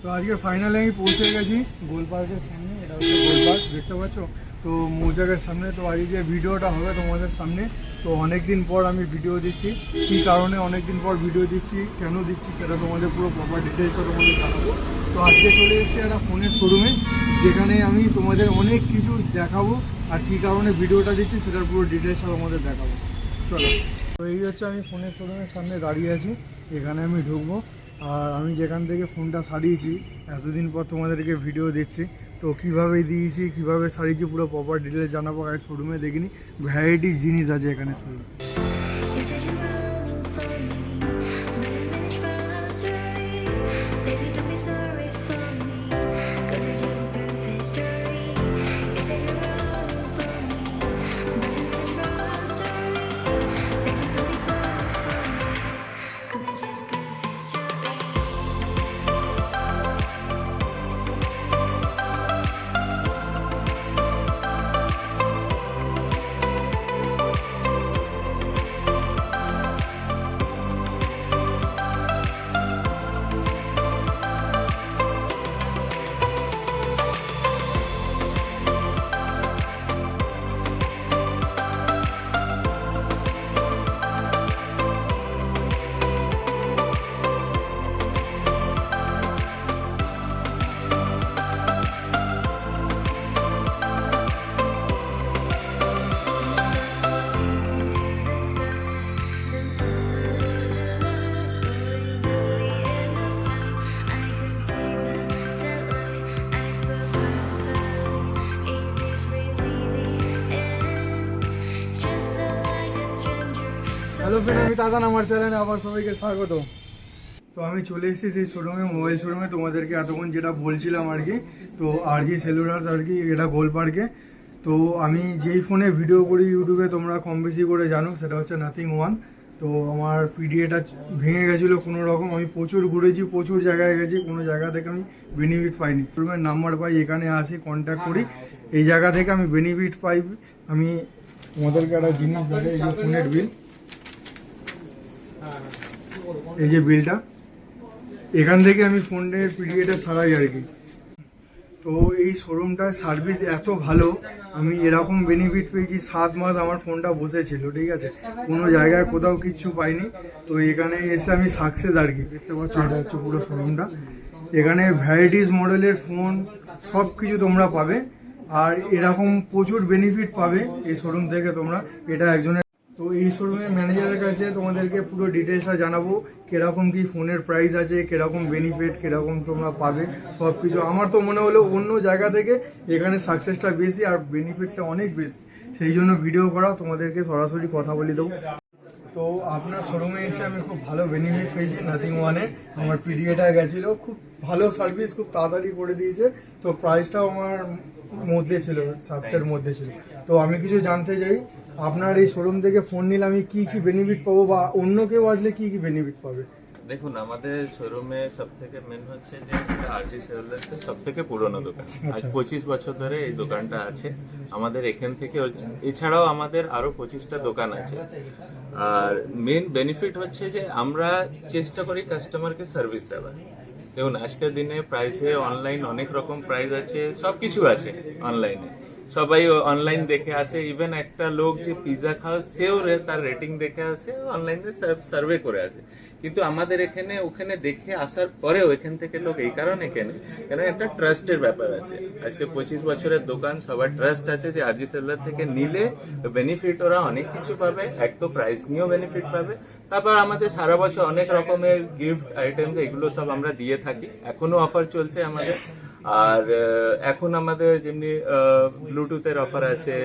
তো আজকে ফাইনালি আমি পৌঁছে গেছি গোল পার্কের সামনে। এটা হচ্ছে গোল পার্ক, দেখতে পাচ্ছ তো মৌচাকের সামনে। তো আজকে যে ভিডিওটা হবে তোমাদের সামনে, তো অনেক দিন পর আমি ভিডিও দিচ্ছি। কী কারণে অনেক দিন পর ভিডিও দিচ্ছি, কেন দিচ্ছি, সেটা তোমাদের পুরো প্রপার ডিটেলসও তোমাদের জানাবো। তো আজকে চলে এসেছি একটা ফোনের শোরুমে, যেখানে আমি তোমাদের অনেক কিছু দেখাবো আর কী কারণে ভিডিওটা দিচ্ছি সেটার পুরো ডিটেলসটা তোমাদের দেখাবো। চলো, তো এই হচ্ছে আমি ফোনের শোরুমের সামনে দাঁড়িয়ে আছি, এখানে আমি ঢুকবো। আর আমি যেখান থেকে ফোনটা সারিয়েছি, এতদিন পর তোমাদেরকে ভিডিও দিচ্ছি। তো কীভাবে দিয়েছি, কীভাবে সারিয়েছি, পুরো প্রপার ডিটেলস জানাবো। আর শোরুমে দেখিনি, ভ্যারাইটিস জিনিস আছে এখানে শুধু। হ্যালো ফ্রেন্ড, আমি দাদা, আমার চ্যানেলে আবার সবাইকে স্বাগত। তো আমি চলে এসেছি সেই শোরুমে, মোবাইল শোরুমে। তোমাদেরকে এতক্ষণ যেটা বলছিলাম আর কি, তো RG সেলুলার আর কি, এটা গোল পার্কে। তো আমি যেই ফোনে ভিডিও করি ইউটিউবে, তোমরা কম বেশি করে জানো, সেটা হচ্ছে নাথিং ওয়ান। তো আমার পিডিএটা ভেঙে গেছিলো কোনো রকম। আমি প্রচুর ঘুরেছি, প্রচুর জায়গায় গেছি, কোনো জায়গা থেকে আমি বেনিফিট পাইনি। শোরুমের নাম্বার পাই, এখানে আসি, কন্ট্যাক্ট করি, এই জায়গা থেকে আমি বেনিফিট পাই। আমি তোমাদেরকে একটা জিনিস দেখাই, এই যে ফোনের বিল, এই যে বিলটা, এখান থেকে আমি ফোনের পিডিএটা সারাই আর কি। তো এই শোরুমটার সার্ভিস এত ভালো, আমি এরকম বেনিফিট পেয়েছি। 7 মাস আমার ফোনটা বসেছিল, ঠিক আছে, কোনো জায়গায় কোথাও কিচ্ছু পাইনি। তো এখানে এসে আমি সাকসেস আর কি। দেখতে পাচ্ছ, এটা হচ্ছে পুরো শোরুমটা। এখানে ভ্যারাইটিস মডেলের ফোন সব কিছু তোমরা পাবে, আর এরকম প্রচুর বেনিফিট পাবে এই শোরুম থেকে তোমরা। এটা একজনের। তো এই শোরুমের ম্যানেজারের কাছে তোমাদেরকে পুরো ডিটেলসটা জানাবো, কিরকম কি ফোনের প্রাইস আছে, কিরকম বেনিফিট, কিরকম তোমরা পাবে সব কিছু। আমার তো মনে হলো অন্য জায়গা থেকে এখানে সাকসেসটা বেশি আর বেনিফিটটা অনেক বেশি, সেই জন্য ভিডিও করা। তোমাদেরকে সরাসরি কথা বলে দেবো। তো আপনার শোরুমে এসে আমি খুব ভালো বেনিফিট পেয়েছি নাথিং ওয়ানে। আমার পিডিএটা গেছিলো, খুব ভালো সার্ভিস, খুব তাড়াতাড়ি করে দিয়েছে। তো প্রাইসটাও আমার মধ্যে ছিল, 700-এর মধ্যে ছিল। তো আমি কিছু জানতে চাই, আপনার এই শোরুম থেকে ফোন নিলে আমি কি কি বেনিফিট পাবো, বা অন্য কেউ আসলে কি কি বেনিফিট পাবে? দেখুন, আমাদের শোরুমে সব থেকে মেন হচ্ছে যে RG সেলুলার সব থেকে পুরনো দোকান। আজ 25 বছর ধরে এই দোকানটা আছে আমাদের এখান থেকে। এছাড়াও আমাদের আরো 25টা দোকান আছে। আর মেন বেনিফিট হচ্ছে যে আমরা চেষ্টা করি কাস্টমারকে সার্ভিস দেওয়ার। দেখুন, আজকের দিনে প্রাইসে অনলাইন অনেক রকম প্রাইস আছে, সবকিছু আছে অনলাইনে। সবাই অনলাইন দেখে আসে। ইভেন একটা লোক যে পিৎজা খায়, সেও তার রেটিং দেখে আসে, অনলাইনে সার্ভে করে আসে। কিন্তু আমাদের এখানে ওখানে দেখে আসার পরেও এখান থেকে লোক এই কারণে কেনে, কেন একটা ট্রাস্টের ব্যাপার আছে। আজকে 25 বছরের দোকান, সবার ট্রাস্ট আছে যে RG সেলুলার থেকে নিলে বেনিফিট ওরা অনেক কিছু পাবে। এক তো প্রাইস নিয়েও বেনিফিট পাবে, তারপর আমাদের সারা বছর অনেক রকমের গিফট আইটেম এগুলো সব আমরা দিয়ে থাকি। এখনো অফার চলছে আমাদের। আর এখন আমাদের যেমনি ব্লুটুথের অফার আছে,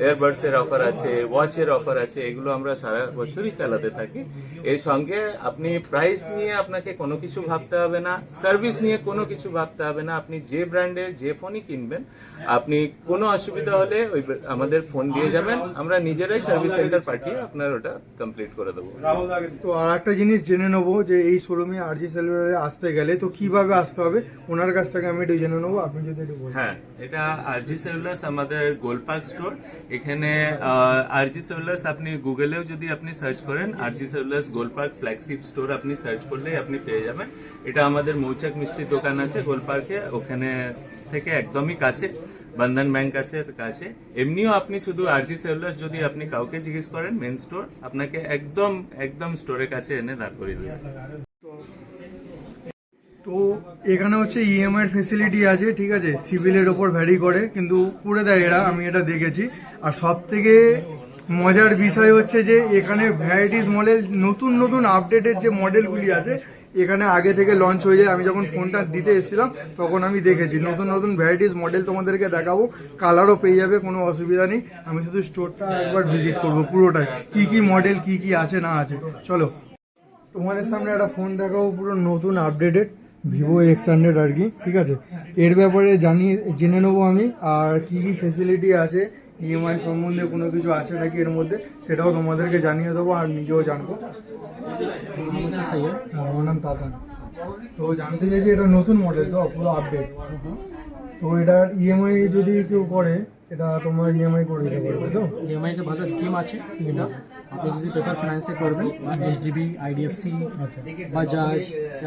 এয়ারবাডস এর অফার আছে, ওয়াচের অফার আছে, এগুলো আমরা সারা বছরই চালাতে থাকি। এর সঙ্গে আপনি প্রাইস নিয়ে আপনাকে কোনো কিছু ভাবতে হবে না, সার্ভিস নিয়ে কোনো কিছু ভাবতে হবে না। আপনি যে ব্র্যান্ডের যে ফোনই কিনবেন, আপনি কোনো অসুবিধা হলে ওই আমাদের ফোন দিয়ে যাবেন, আমরা নিজেরাই সার্ভিস সেন্টার পাঠিয়ে আপনার ওটা কমপ্লিট করে দেবো। তো আর একটা জিনিস জেনে নেবো, যে এই শোরুমে RG সেলুলারে আসতে গেলে তো কিভাবে আসতে হবে, ওনার কাছ থেকে আমি আমি একটু জেনে নেবো, আপনি যদি একটু বলেন। হ্যাঁ, এটা আরজি সেলুলার্স আমাদের গোলপার্ক স্টোর। এখানে আরজি সেলুলার্স আপনি গুগলেও যদি আপনি সার্চ করেন আরজি সেলুলার্স গোলপার্ক ফ্ল্যাগশিপ স্টোর আপনি সার্চ করলেই আপনি পেয়ে যাবেন। এটা আমাদের মৌচাক মিষ্টির দোকান আছে গোলপার্কে, ওখানে থেকে একদমই কাছে, বন্ধন ব্যাংক আছে কাছে। এমনিও আপনি শুধু আরজি সেলুলার্স যদি আপনি কাউকে জিজ্ঞেস করেন মেন স্টোর, আপনাকে একদম একদম স্টোরের কাছে এনে দাঁড় করিয়ে দেবে। তো এখানে হচ্ছে ইএমআই এর ফেসিলিটি আছে, ঠিক আছে, সিভিলের ওপর ভ্যারি করে, কিন্তু করে দেয় এরা, আমি এটা দেখেছি। আর সব থেকে মজার বিষয় হচ্ছে যে এখানে ভ্যারাইটিস মডেল, নতুন নতুন আপডেটের যে মডেলগুলি আছে এখানে আগে থেকে লঞ্চ হয়ে যায়। আমি যখন ফোনটা দিতে এসেছিলাম তখন আমি দেখেছি নতুন নতুন ভ্যারাইটিস মডেল তোমাদেরকে দেখাবো, কালারও পেয়ে যাবে, কোনো অসুবিধা নেই। আমি শুধু স্টোরটা একবার ভিজিট করবো পুরোটাই, কি কি মডেল কি কি আছে না আছে। চলো তোমাদের সামনে একটা ফোন দেখাবো পুরো নতুন আপডেটেড, ভিভো X100 আর কি, ঠিক আছে। এর ব্যাপারে জেনে নেবো আমি, আর কি কি ফেসিলিটি আছে, ইএমআই সম্বন্ধে কোনো কিছু আছে নাকি এর মধ্যে, সেটাও তোমাদেরকে জানিয়ে দেবো আর নিজেও জানবো। আমার নাম তাতান। তো জানতে চাইছি এটা নতুন মডেল তো, পুরো আপডেট, তো এটার ইএমআই যদি কেউ করে এটা তোমরা ইএমআই করে দিতে পারবে তো? ইএমআই তে ভালো স্কিম আছে এটা, আপনি যদি পেপার ফাইন্যান্সে করবেন এইচডিবি, আইডিএফসি, বাজাজ,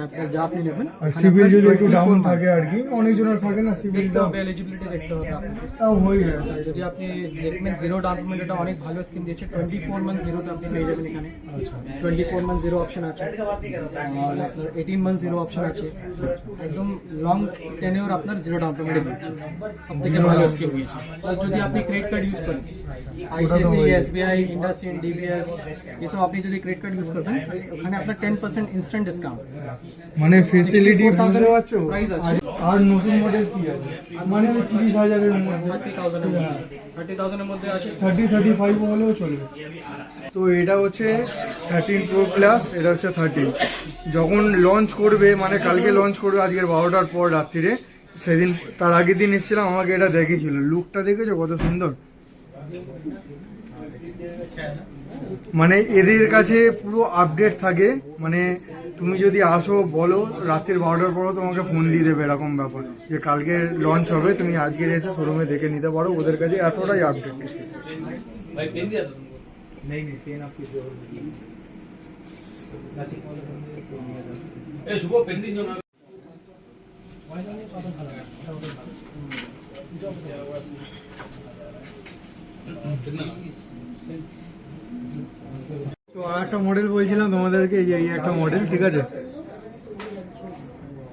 আপনার যা আপনি নেবেন। আর সিবিল যদি একটু ডাউন থাকে আর কি, অনেকজনের থাকে না সিবিল দেখতে হবে, এলিজিবিলিটি দেখতে হবে আপনাকে। তাও হয়ে যায়। যদি আপনি দেখবেন জিরো ডাউন পেমেন্ট, এটা অনেক ভালো স্কিম দিয়েছে। 24 মান্থ জিরোতে আপনি পেয়ে যাবেন এখানে। আচ্ছা, 24 মান্থ জিরো অপশন আছে, আর আপনার 18 মান্থ জিরো অপশন আছে। একদম লং টেনিওর আপনার জিরো ডাউন পেমেন্টে দিচ্ছে, সব থেকে ভালো স্কিম দিয়েছে। আর যদি আপনি ক্রেডিট কার্ড ইউজ করেন, আইসিআইসি, এসবিআই, ইন্ডাসইন্ড, ডিবিএস, এসব আপনি যদি ক্রেডিট কার্ড ইউজ করবেন, ওখানে আপনার 10% ইনস্ট্যান্ট ডিসকাউন্ট। মানে ফেসিলিটি বুঝতে পারছো। প্রাইস আছে। আর নতুন মডেল কি আছে, মানে 30,000 এর মধ্যে, 30,000 এর মধ্যে আছে। 35 হলেও চলবে। তো এটা হচ্ছে 13 প্রো প্লাস, এটা হচ্ছে 13। যখন লঞ্চ করবে, মানে কালকে লঞ্চ করবে, আজকের 12টার পর রাত্রিরে, সেদিন তার আগের দিন এসেছিলাম, আমাকে এটা দেখিয়েছিল। লুকটা দেখেছো কত সুন্দর, মানে এদের কাছে পুরো আপডেট থাকে। মানে তুমি যদি আসো বলো রাত্রির 12টার পরও তোমাকে ফোন দিয়ে দেবে, এরকম ব্যাপার যে কালকে লঞ্চ হবে, তুমি আজকের এসে শোরুমে দেখে নিতে পারো। ওদের কাছে এতটাই আপডেট। তো আর একটা মডেল বলছিলাম তোমাদেরকে, এই যে এই একটা মডেল, ঠিক আছে,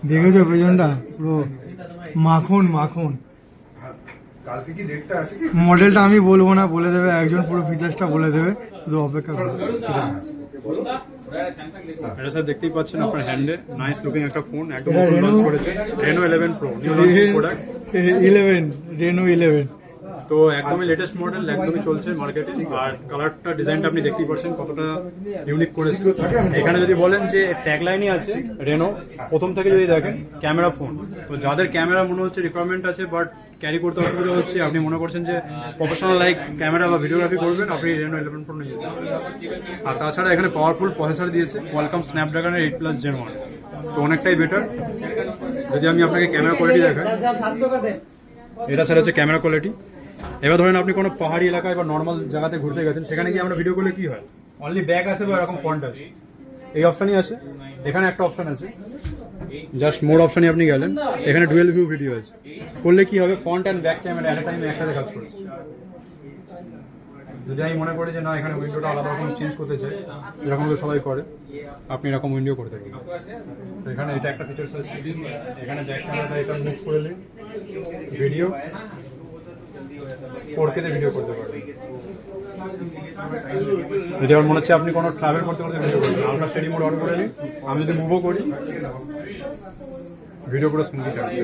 দেখেছো পেছনটা পুরো মাখন মাখন। কালকে কি ডেটটা আছে কি? মডেলটা আমি বলবো না, বলে দেবে একজন, পুরো ফিচার্সটা বলে দেবে, শুধু অপেক্ষা করো। এটা স্যার দেখতেই পাচ্ছেন আপনার হ্যান্ডে, নাইস লুকিং একটা ফোন, একদম এটা নতুন লঞ্চ Reno- করেছে, Reno 11 Pro, new launch product. 11 Reno 11। তো একদমই লেটেস্ট মডেল, একদমই চলছে মার্কেটে। আর কালারটা, ডিজাইনটা আপনি দেখতেই পাচ্ছেন কতটা ইউনিক করেছে। এখানে যদি বলেন যে ট্যাগলাইনই আছে রেনো, প্রথম থেকে যদি দেখেন ক্যামেরা ফোন, তো যাদের ক্যামেরা মনে হচ্ছে রিকোয়ারমেন্ট আছে বাট ক্যারি করতে অসুবিধা হচ্ছে, আপনি মনে করছেন যে প্রফেশনাল লাইক ক্যামেরা বা ভিডিওগ্রাফি করবেন, আপনি রেনো 11 Pro নিয়ে যেতে পারেন। আর তাছাড়া এখানে পাওয়ারফুল প্রসেসর দিয়েছে, কোয়ালকম স্ন্যাপড্রাগনের 8+ Gen 1, তো অনেকটাই বেটার। যদি আমি আপনাকে ক্যামেরা কোয়ালিটি দেখাই, এটা স্যার হচ্ছে ক্যামেরা কোয়ালিটি। এবার ধরেন আপনি কোনো পাহাড়ি এলাকায় বা নর্মাল জায়গাতে ঘুরতে গেছেন, সেখানে গিয়ে আমরা ভিডিও করলে কি হয়, অনলি ব্যাক আসে বা এরকম ফ্রন্ট আসে, এই অপশনই আছে। এখানে একটা অপশন আছে, জাস্ট মোড অপশনে আপনি গেলেন, এখানে ডুয়েল ভিউ ভিডিও আছে, করলে কি হবে, ফ্রন্ট অ্যান্ড ব্যাক ক্যামেরা এট এ টাইমে একসাথে কাজ করে। যদি আমি মনে করি যে না এখানে উইন্ডোটা আলাদা রকম চেঞ্জ করতে চাই, যেরকম সবাই করে, আপনি এরকম উইন্ডো করতে পারেন। তো এখানে এটা একটা ফিচার্স আছে, এখানে ব্যাক ক্যামেরাটা এটা মুভ করলে ভিডিও 4K তে ভিডিও করতে পারবেন। যদি আমার মনে হচ্ছে আপনি কোনো ট্রাভেল করতে করতে ভিডিও করবেন, আমরা স্টেডি মোড অন করে নিই, আমি যদি মুভও করি ভিডিও পুরো স্মুথলি থাকবে।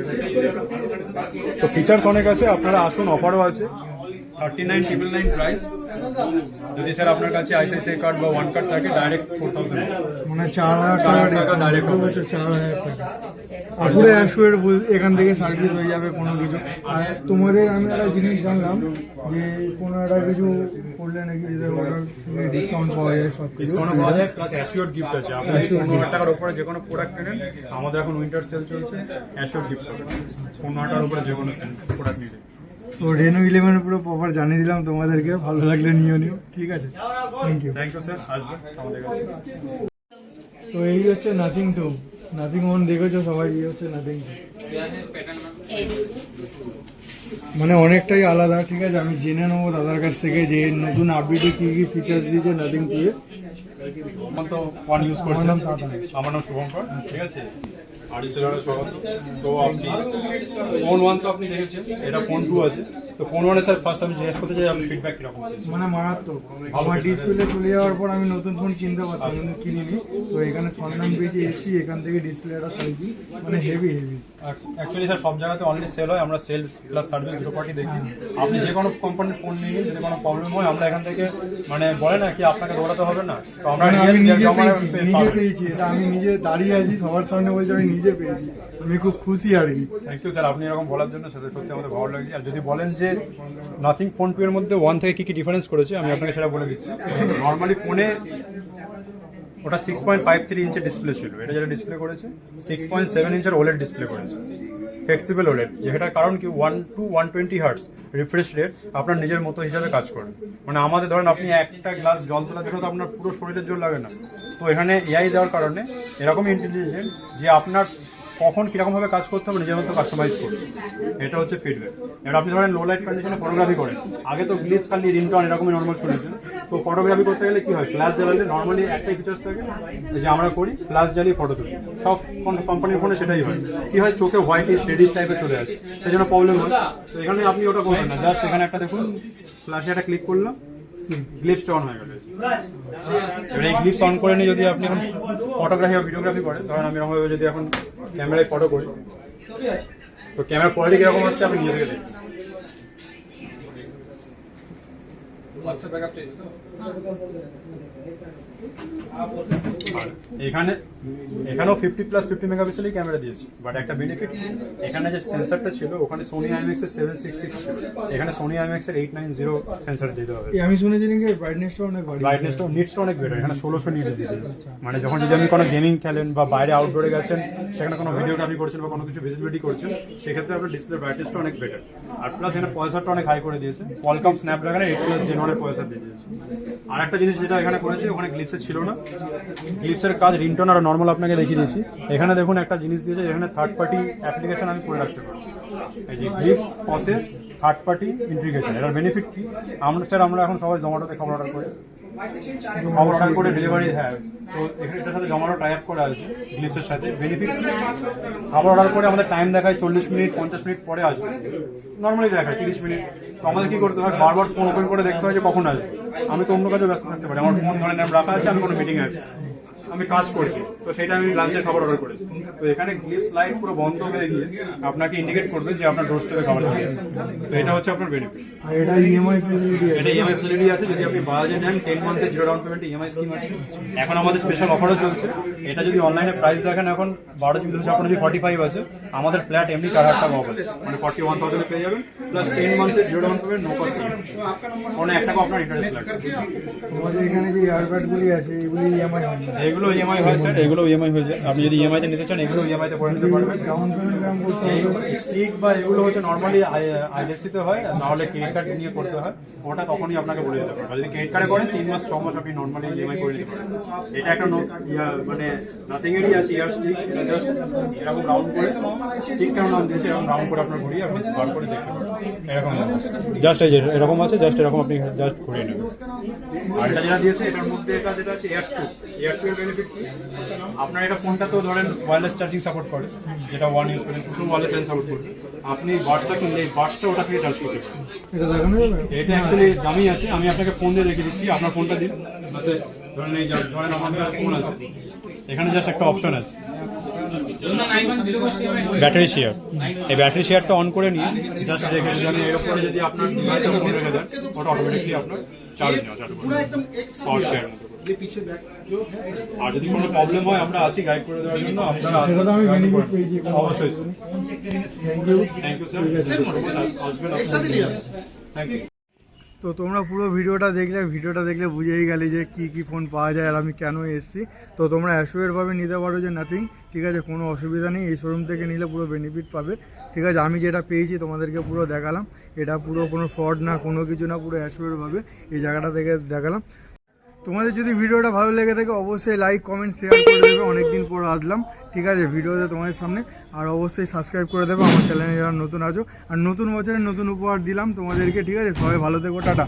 তো ফিচার্স অনেক আছে, আপনারা আসুন, অফারও আছে, 39,999 প্রাইস। যদি স্যার আপনার কাছে আইসিআইসিআই কার্ড বা ওয়ান কার্ড থাকে ডাইরেক্ট 4,000 মানে 4,000 4,000 টাকা টাকা direct ডিসকাউন্ট হচ্ছে 4,000 টাকা। আর পুরো অ্যাসুয়ার এখান থেকে সার্ভিস হয়ে যাবে কোনো কিছু। আর তোমাদের আমি একটা জিনিস জানলাম যে কোনো একটা কিছু করলে নাকি ডিসকাউন্ট পাওয়া যায় সব কিছু। ডিসকাউন্ট পাওয়া যায় প্লাস অ্যাসিওর গিফট আছে। আপনি 15,000 টাকার উপরে যে কোনো প্রোডাক্ট কেনেন, আমাদের এখন উইন্টার সেল চলছে, অ্যাসিওর গিফট হবে 15,000 টাকার উপরে যে কোনো প্রোডাক্ট নিলে। তো রেনো 11 পুরো প্রপার জানিয়ে দিলাম তোমাদেরকে, ভালো লাগলে নিও। ঠিক আছে, thank you. Thank you sir, আসবেন আমাদের কাছে। তো এই হচ্ছে নাথিং টু, নাথিং ওয়ান দেখেছো সবাই, এই হচ্ছে নাথিং টু। মানে অনেকটাই আলাদা। ঠিক আছে, আমি জেনে নেবো দাদার কাছ থেকে যে নতুন আপডেটে কি কি ফিচার্স দিয়েছে নাথিং টু এ। আমার তো ওয়ান ইউজ করছি, আমার নাম দাদা। আমার নাম শুভঙ্কর। ঠিক আছে, আড়িশালের স্বাগত। তো আপনি ফোন 1 তো আপনি দেখেছেন, এটা ফোন 2 আছে। তো ফোন 1 এ স্যার ফার্স্ট আমি জিজ্ঞেস করতে চাই আপনার ফিডব্যাক কিরকম পেয়েছেন? মানে মারাত্মক। আমার ডিসপ্লে চলে যাওয়ার পর আমি নতুন ফোন কিনতে পারতাম কিন্তু কিনিনি। তো এখানে সন্ধান পেয়েছি, এসি এখান থেকে ডিসপ্লেটা সাইজি, মানে হেভি। অ্যাকচুয়ালি স্যার সব জায়গাতে অনলি সেল হয়, আমরা সেল প্লাস সার্ভিস দুটো পার্টি দেখি। আপনি যে কোনো কোম্পানির ফোন নিয়ে যদি কোনো প্রবলেম হয়, আমরা এখান থেকে মানে বলে না কি আপনাকে দৌড়াতে হবে না, তো আমরা মানে আমি নিজে পাবো। পেয়েছি, এটা আমি নিজে দাঁড়িয়ে আছি সবার সামনে বলছি আমি নিজে পেয়েছি, আমি খুব খুশি আর কি। থ্যাংক ইউ স্যার, আপনি এরকম বলার জন্য সেটা সত্যি আমাদের ভালো লাগছে। আর যদি বলেন যে নাথিং ফোন 2 এর মধ্যে 1 থেকে কি কি ডিফারেন্স করেছে, আমি আপনাকে সেটা বলে দিচ্ছি। নর্মালি ফোনে ওটা 6.53 ইঞ্চের ডিসপ্লে ছিল, এটা যেটা ডিসপ্লে করেছে 6.7 ইঞ্চের ওলেড ডিসপ্লে করেছে, ফ্লেক্সিবল ওলেড, যেটার কারণ কি 1 to 120 হার্টজ রিফ্রেশ রেট আপনার নিজের মতো হিসাবে কাজ করে। মানে আমাদের ধরেন আপনি একটা গ্লাস জল তোলার জন্য তো আপনার পুরো শরীরের জোর লাগে না, তো এখানে এআই দেওয়ার কারণে এরকম ইন্টেলিজেন্ট যে আপনার কখন কিরকমভাবে কাজ করতে হবে নিজের মতো কাস্টমাইজ করবে, এটা হচ্ছে ফিডব্যাক। এবার আপনি ধরেন লো লাইট কন্ডিশনে ফটোগ্রাফি করেন, আগে তো গ্লিপস খালি রিংটন এরকমই নর্মাল শুনেছেন। তো ফটোগ্রাফি করতে গেলে কি হয়, ফ্ল্যাশ জ্বালালে নর্মালি একটাই ফিচার্স থাকে যে আমরা করি ফ্ল্যাশ জ্বালিয়ে ফটো তুলি, সব কোম্পানির ফোনে সেটাই হয়। কি হয়, চোখে হোয়াইটিশ রেডিশ টাইপের চলে আসে, সেই জন্য প্রবলেম হয়। তো এখানে আপনি ওটা করবেন না, জাস্ট এখানে একটা দেখুন ফ্ল্যাশে একটা ক্লিক করলাম, গ্লিপসটা অন হয়ে গেল। এবার এই গ্লিপস অন করে নিয়ে যদি আপনি এখন ফটোগ্রাফি বা ভিডিওগ্রাফি করেন, ধরেন আমি এরকমভাবে যদি এখন ক্যামেরায় ফটো করি, তো ক্যামেরার কোয়ালিটি কিরকম আসছে আপনি নিয়ে দেখে দেখুন। এখানেও 50+50 মেগাপিক্সেলই ক্যামেরা দিয়েছে, বাট একটা বেনিফিট, এখানে যে সেন্সরটা ছিল ওখানে সোনি IMX এর 766 ছিল, এখানে সোনি IMX এর 890 সেন্সর দিতে হবে। আমি শুনেছি নাকি ব্রাইটনেসটা অনেক বাড়িয়ে, ব্রাইটনেসটা নিটসটা অনেক বেটার, এখানে 1600 নিট দিতে হবে। মানে যখন যদি আপনি কোনো গেমিং খেলেন বা বাইরে আউটডোরে গেছেন, সেখানে কোনো ভিডিওগ্রাফি করছেন বা কোনো কিছু ভিজিবিলিটি করছেন, সেক্ষেত্রে আপনার ডিসপ্লে ব্রাইটনেসটা অনেক বেটার। আর প্লাস এখানে প্রসেসরটা অনেক হাই করে দিয়েছে, কোয়ালকম স্ন্যাপড্রাগনের 8+ Gen 1 এর প্রসেসর দিয়ে দিয়েছে। আর একটা জিনিস যেটা এখানে করেছে, ওখানে গ্লিপসে ছিল না, গ্লিপসের কাজ রিংটোন আর নর্মাল আপনাকে দেখিয়ে দিয়েছি। এখানে দেখুন একটা জিনিস দিয়েছে, এখানে থার্ড পার্টি অ্যাপ্লিকেশন আমি করে রাখতে পারি, এই যে গ্লিপস প্রসেস থার্ড পার্টি ইন্টিগ্রেশন। এটার বেনিফিট কি, আমরা এখন সবাই জোম্যাটোতে খাবার অর্ডার করি, খাবার অর্ডার করে ডেলিভারি, হ্যাঁ, তো এখানে এটার সাথে জোম্যাটো টাই আপ করা আছে গ্লিপসের সাথে। বেনিফিট, খাবার অর্ডার করে আমাদের টাইম দেখায় 40 মিনিট 50 মিনিট পরে আসবে, নর্মালি দেখায় 30 মিনিট। তো আমাদের কি করতে হয়, বারবার ফোন ওপেন করে দেখতে হয় যে কখন আসবে। আমি তো অন্য কাজে ব্যস্ত থাকতে পারি, আমার ফোন ধরেন রাখা আছে, আমি কোনো মিটিং আছে, আমি কাজ করছি, তো সেটা আমি লাঞ্চের খাবার অর্ডার করেছি। তো এখানে গ্লিপস লাইট পুরো বন্ধ করে দিয়ে আপনাকে ইন্ডিকেট করবে যে আপনার ডোরস্টেপে খাবার চলে এসেছে। তো এটা হচ্ছে আপনার বেনিফিট। আর এটা ইএমআই ফেসিলিটি আছে, এটা ইএমআই ফেসিলিটি আছে, যদি আপনি বাজাজে নেন 10 মান্থের 0 ডাউন পেমেন্ট ইএমআই স্কিম আছে। এখন আমাদের স্পেশাল অফারও চলছে, এটা যদি অনলাইনে প্রাইস দেখেন এখন 12 GB আপনার যদি 45 আছে, আমাদের ফ্ল্যাট এমনি 4000 টাকা অফ আছে, মানে 41,000 পেয়ে যাবেন, প্লাস 10 মান্থের 0 ডাউন পেমেন্ট নো কস্ট, কোনো 1 টাকা আপনার ইন্টারেস্ট লাগবে। তোমাদের এখানে যে ইয়ারবাডগুলি আছে এগুলি ইএমআই হয় না? এগুলো ইএমআই হয় স্যার, এগুলো ইএমআই হয়ে যায়। আপনি যদি ইএমআই তে নিতে চান, এগুলো ইএমআই তে করে নিতে পারবেন। ডাউন পেমেন্ট কেমন করতে হবে? স্টিক বা এগুলো হচ্ছে নর্মালি আইডিএফসি তে হয়, না হলে ক্রেডিট কার্ড নিয়ে করতে হয়, ওটা তখনই আপনাকে বলে দিতে পারবে। যদি ক্রেডিট কার্ডে করেন 3 মাস 6 মাস আপনি নর্মালি ইএমআই করে নিতে পারবেন। এটা একটা মানে নাথিং এরই আছে ইয়ার স্টিক, এটা জাস্ট এরকম রাউন্ড করে, স্টিক কেমন নাম দিয়েছে এরকম রাউন্ড করে আপনার ঘুরিয়ে আপনি বার করে দেখতে পারবেন। এরকম জাস্ট এই যে এরকম আছে, জাস্ট এরকম আপনি জাস্ট ঘুরিয়ে নেবেন। আর এটা যেটা দিয়েছে এটার মধ্যে এটা যেটা আছে এয়ার 2 এর বেনিফিট কি, আপনার এটা ফোনটা তো ধরেন ওয়্যারলেস চার্জিং সাপোর্ট করে, যেটা 1 ইউজ করেন, 2 ওয়্যারলেস চার্জিং সাপোর্ট করে, আপনি বাসটা কিনলে বাসটা ওটা থেকে চার্জ করতে পারেন। এটা দেখানো যাবে? এটা অ্যাকচুয়ালি দামি আছে, আমি আপনাকে ফোন দিয়ে দেখিয়ে দিচ্ছি, আপনার ফোনটা দিন, যাতে ধরেন এই ধরেন আমার ফোন আছে, এখানে জাস্ট একটা অপশন আছে, ব্যাটারি শেয়ার, এই ব্যাটারি শেয়ারটা অন করে নিয়ে জাস্ট রেখে যদি এর উপরে যদি আপনার ডিভাইসটা ফোন রেখে দেন, ওটা অটোমেটিকলি আপনার চার্জ নেওয়া চালু করে পাওয়ার শেয়ার মতো করে। আর যদি কোনো প্রবলেম হয় আমরা আছি গাইড করে দেওয়ার জন্য, আপনারা সেটা তো আমি বেনিফিট পেয়েছি। অবশ্যই স্যার। থ্যাংক ইউ স্যার, আসবেন থ্যাংক ইউ। তো তোমরা পুরো ভিডিওটা দেখলে বুঝেই গেলে যে কি ফোন পাওয়া যায় আর আমি কেন এসেছি। তো তোমরা অ্যাসুরেরভাবে নিতে পারো যে নাথিং, ঠিক আছে, কোনো অসুবিধা নেই। এই শোরুম থেকে নিলে পুরো বেনিফিট পাবে, ঠিক আছে। আমি যেটা পেয়েছি তোমাদেরকে পুরো দেখালাম, এটা পুরো কোনো ফ্রড না, কোনো কিছু না, পুরো অ্যাসুরেরভাবে এই জায়গাটা থেকে দেখালাম। তোমাদের যদি ভিডিওটা ভালো লেগে থাকে অবশ্যই লাইক কমেন্ট শেয়ার করে দেবে। অনেকদিন পর আসলাম, ঠিক আছে, ভিডিওতে তোমাদের সামনে। আর অবশ্যই সাবস্ক্রাইব করে দেবে আমার চ্যানেলে যারা নতুন আছো। আর নতুন বছরের নতুন উপহার দিলাম তোমাদেরকে, ঠিক আছে। সবাই ভালো থেকো, টাটা।